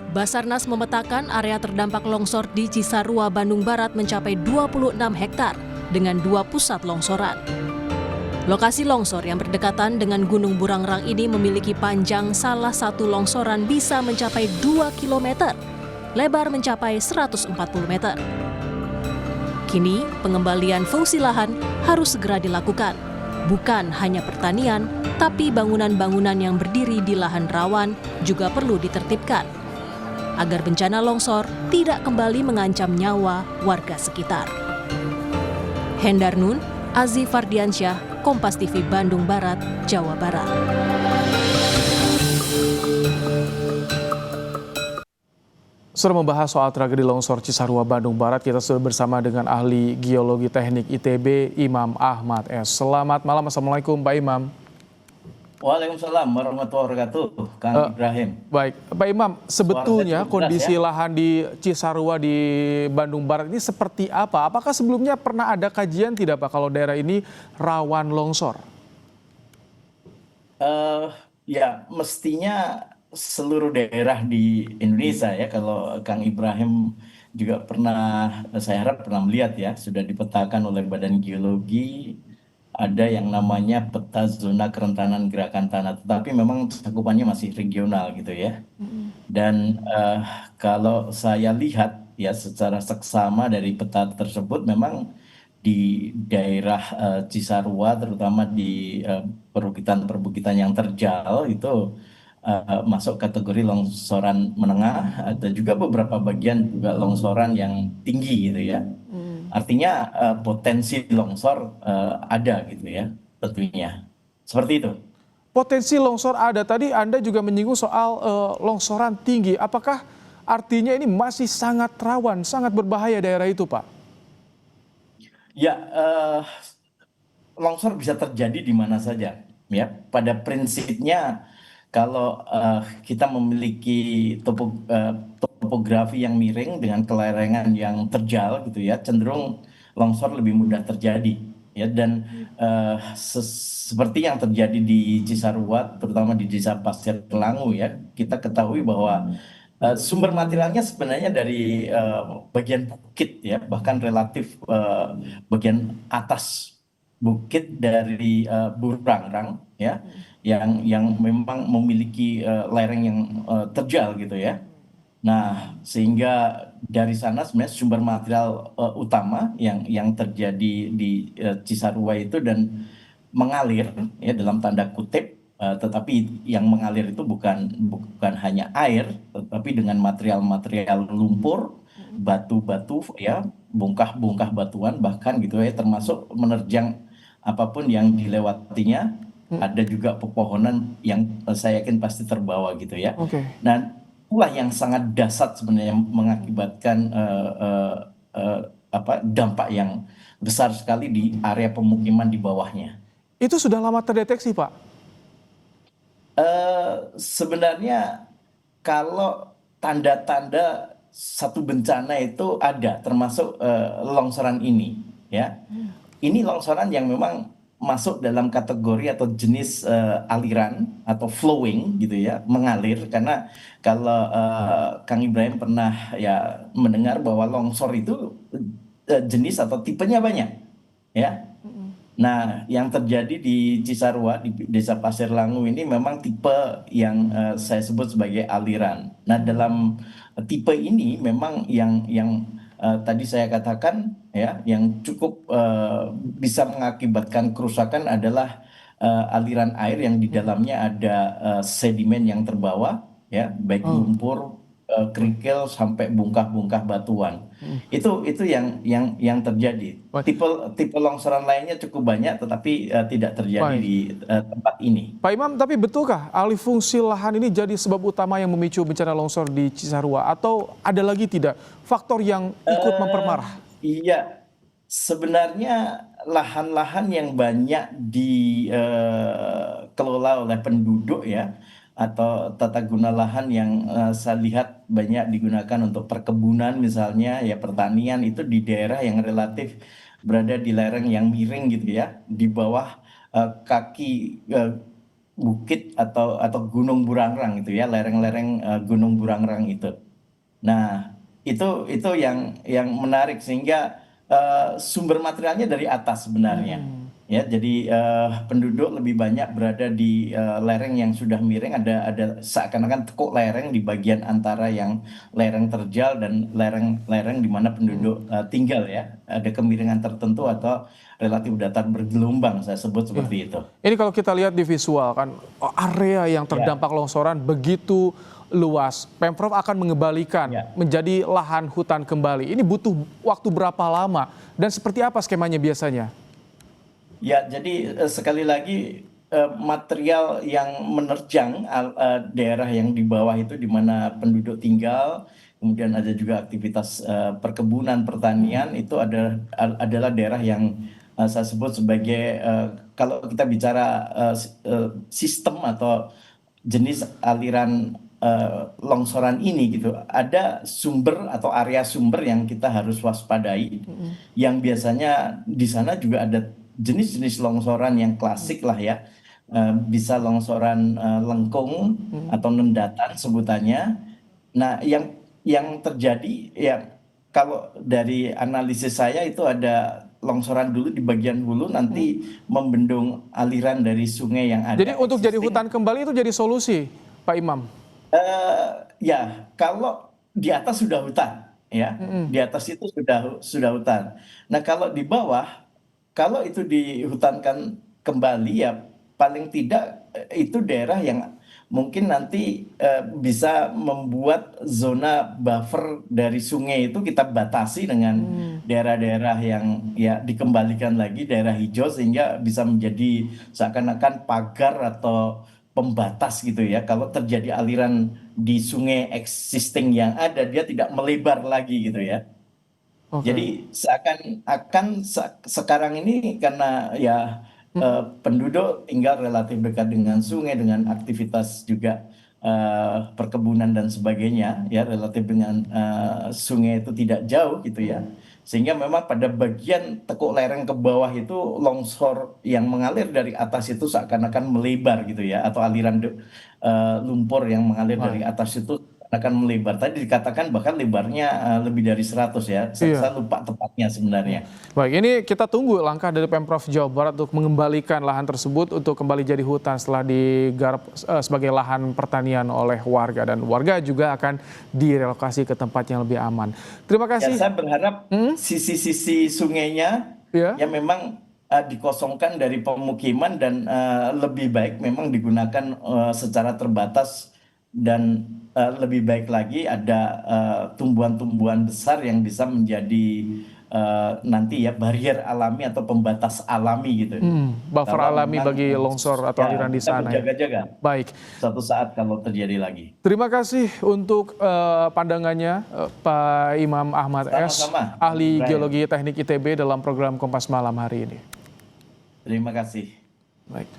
Basarnas memetakan area terdampak longsor di Cisarua, Bandung Barat mencapai 26 hektar dengan 2 pusat longsoran. Lokasi longsor yang berdekatan dengan Gunung Burangrang ini memiliki panjang salah satu longsoran bisa mencapai 2 km, lebar mencapai 140 meter. Kini, pengembalian fungsi lahan harus segera dilakukan. Bukan hanya pertanian, tapi bangunan-bangunan yang berdiri di lahan rawan juga perlu ditertibkan, agar bencana longsor tidak kembali mengancam nyawa warga sekitar. Hendar Nun, Aziz Fardiansyah, Kompas TV Bandung Barat, Jawa Barat. Sudah membahas soal tragedi longsor Cisarua, Bandung Barat, kita sudah bersama dengan ahli geologi teknik ITB, Imam Ahmad S. Selamat malam, Assalamualaikum Pak Imam. Waalaikumsalam warahmatullahi wabarakatuh, Kang Ibrahim. Baik, Pak Imam, sebetulnya kondisi ya? lahan di Cisarua di Bandung Barat ini seperti apa? Apakah sebelumnya pernah ada kajian tidak Pak kalau daerah ini rawan longsor? Ya, mestinya seluruh daerah di Indonesia ya, kalau Kang Ibrahim juga pernah, saya harap pernah melihat ya, sudah dipetakan oleh Badan Geologi, ada yang namanya peta zona kerentanan gerakan tanah, tetapi memang cakupannya masih regional gitu ya. Dan kalau saya lihat ya secara seksama dari peta tersebut, memang di daerah Cisarua, terutama di perbukitan-perbukitan yang terjal itu masuk kategori longsoran menengah, ada juga beberapa bagian juga longsoran yang tinggi gitu ya. Artinya potensi longsor ada gitu ya, tentunya. Seperti itu. Potensi longsor ada, tadi Anda juga menyinggung soal longsoran tinggi. Apakah artinya ini masih sangat rawan, sangat berbahaya daerah itu Pak? Ya, longsor bisa terjadi di mana saja. Ya, pada prinsipnya kalau kita memiliki topografi yang miring dengan kelerengan yang terjal gitu ya, cenderung longsor lebih mudah terjadi. Ya, dan seperti yang terjadi di Cisarua, terutama di Desa Pasir Langu ya, kita ketahui bahwa sumber materialnya sebenarnya dari bagian bukit ya, bahkan relatif bagian atas bukit dari Burangrang ya, yang memang memiliki lereng yang terjal gitu ya. Nah, sehingga dari sana sebenarnya sumber material utama yang terjadi di Cisarua itu dan mengalir ya dalam tanda kutip, tetapi yang mengalir itu bukan hanya air, tetapi dengan material-material lumpur, batu-batu ya, bongkah-bongkah batuan bahkan gitu ya, termasuk menerjang apapun yang dilewatinya. Ada juga pepohonan yang saya yakin pasti terbawa gitu ya. Oke. Nah, itulah yang sangat dahsyat sebenarnya mengakibatkan dampak yang besar sekali di area pemukiman di bawahnya. Itu sudah lama terdeteksi Pak? Sebenarnya kalau tanda-tanda satu bencana itu ada, termasuk longsoran ini, ya. Ini longsoran yang memang masuk dalam kategori atau jenis aliran atau flowing gitu ya, mengalir. Karena kalau Kang Ibrahim pernah ya mendengar bahwa longsor itu jenis atau tipenya banyak, ya. Nah, yang terjadi di Cisarua di Desa Pasir Langu ini memang tipe yang saya sebut sebagai aliran. Nah, dalam tipe ini memang yang tadi saya katakan ya, yang cukup bisa mengakibatkan kerusakan adalah aliran air yang di dalamnya ada sedimen yang terbawa ya, baik lumpur, kerikil sampai bongkah-bongkah batuan. Itu yang terjadi. Tipe longsoran lainnya cukup banyak, tetapi tidak terjadi Baik. di tempat ini. Pak Imam, tapi betulkah alih fungsi lahan ini jadi sebab utama yang memicu bencana longsor di Cisarua? Atau ada lagi tidak faktor yang ikut memperparah? Iya, sebenarnya lahan-lahan yang banyak dikelola oleh penduduk ya, atau tata guna lahan yang saya lihat banyak digunakan untuk perkebunan misalnya ya, pertanian itu di daerah yang relatif berada di lereng yang miring gitu ya, di bawah kaki bukit atau Gunung Burangrang itu ya, lereng-lereng Gunung Burangrang itu. Nah, itu yang menarik sehingga sumber materialnya dari atas sebenarnya. Ya, jadi penduduk lebih banyak berada di lereng yang sudah miring, ada seakan-akan tekuk lereng di bagian antara yang lereng terjal dan lereng-lereng di mana penduduk tinggal ya. Ada kemiringan tertentu atau relatif datar bergelombang, saya sebut seperti itu. Ini kalau kita lihat di visual kan, area yang terdampak longsoran begitu luas. Pemprov akan mengembalikan menjadi lahan hutan kembali. Ini butuh waktu berapa lama dan seperti apa skemanya biasanya? Ya, jadi sekali lagi material yang menerjang daerah yang di bawah itu di mana penduduk tinggal, kemudian ada juga aktivitas perkebunan, pertanian, itu adalah daerah yang saya sebut sebagai kalau kita bicara sistem atau jenis aliran longsoran ini gitu, ada sumber atau area sumber yang kita harus waspadai, yang biasanya di sana juga ada jenis-jenis longsoran yang klasik lah ya. Bisa longsoran lengkung atau nendatan sebutannya. Nah, yang terjadi ya, kalau dari analisis saya itu ada longsoran dulu di bagian hulu, nanti membendung aliran dari sungai yang ada. Jadi untuk jadi hutan kembali itu jadi solusi, Pak Imam? Ya, kalau di atas sudah hutan, ya, di atas itu sudah hutan. Nah, kalau di bawah, kalau itu dihutankan kembali ya paling tidak itu daerah yang mungkin nanti bisa membuat zona buffer dari sungai itu kita batasi dengan daerah-daerah yang ya dikembalikan lagi daerah hijau sehingga bisa menjadi seakan-akan pagar atau pembatas gitu ya. Kalau terjadi aliran di sungai existing yang ada, dia tidak melebar lagi gitu ya. Jadi seakan-akan sekarang ini karena ya penduduk tinggal relatif dekat dengan sungai, dengan aktivitas juga perkebunan dan sebagainya, ya relatif dengan sungai itu tidak jauh gitu ya. Sehingga memang pada bagian tekuk lereng ke bawah itu longsor yang mengalir dari atas itu seakan-akan melebar gitu ya, atau aliran lumpur yang mengalir dari atas itu akan melebar. Tadi dikatakan bahkan lebarnya lebih dari 100 ya. Saya lupa tepatnya sebenarnya. Baik, ini kita tunggu langkah dari Pemprov Jawa Barat untuk mengembalikan lahan tersebut untuk kembali jadi hutan setelah digarap sebagai lahan pertanian oleh warga. Dan warga juga akan direlokasi ke tempat yang lebih aman. Terima kasih. Ya, saya berharap sisi-sisi sungainya ya memang dikosongkan dari pemukiman dan lebih baik memang digunakan secara terbatas dan lebih baik lagi ada tumbuhan-tumbuhan besar yang bisa menjadi nanti ya barrier alami atau pembatas alami gitu. Buffer Kalau alami memang bagi longsor atau aliran di sana. Berjaga-jaga. Baik. Suatu saat kalau terjadi lagi. Terima kasih untuk pandangannya Pak Imam Ahmad S, ahli geologi teknik ITB dalam program Kompas Malam hari ini. Terima kasih. Baik.